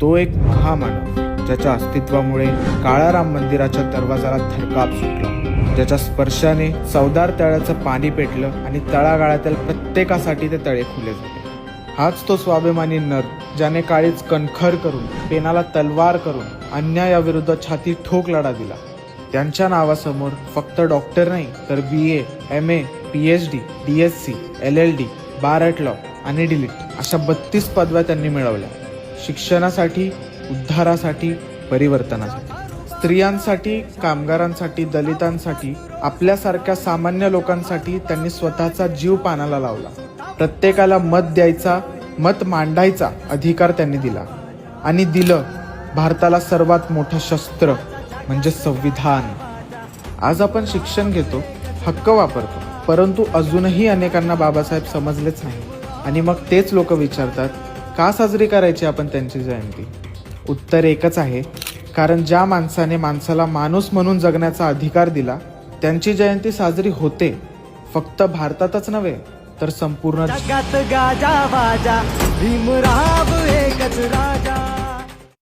तो एक महामानव ज्याच्या अस्तित्वामुळे काळा राम मंदिराच्या दरवाजाला थरकाप सुटला, ज्याच्या स्पर्शाने चवदार तळ्याचं पाणी पेटलं आणि तळागाळातील प्रत्येकासाठी ते तळे खुले झाले. हाच तो स्वाभिमानी नर ज्याने काळीच कणखर करून, पेनाला तलवार करून अन्यायाविरुद्ध छाती ठोक लढा दिला. त्यांच्या नावासमोर फक्त डॉक्टर नाही तर BA, MA, PhD, DSc, LLD, bar at law आणि डिलीट अशा 32 पदव्या त्यांनी मिळवल्या. शिक्षणासाठी, उद्धारासाठी, परिवर्तनासाठी, स्त्रियांसाठी, कामगारांसाठी, दलितांसाठी, आपल्यासारख्या सामान्य लोकांसाठी त्यांनी स्वतःचा जीव पानाला लावला. प्रत्येकाला मत द्यायचा, मत मांडायचा अधिकार त्यांनी दिला आणि दिलं भारताला सर्वात मोठं शस्त्र म्हणजे संविधान. आज आपण शिक्षण घेतो, हक्क वापरतो, परंतु अजूनही अनेकांना बाबासाहेब समजलेच नाही. आणि मग तेच लोक विचारतात, का साजरी करायची आपण त्यांची जयंती? उत्तर एकच आहे, कारण ज्या माणसाने माणसाला माणूस म्हणून जगण्याचा अधिकार दिला त्यांची जयंती साजरी होते. फक्त भारतातच नव्हे तर संपूर्ण जगात गाजा वाजा, भीमराव एकच राजा.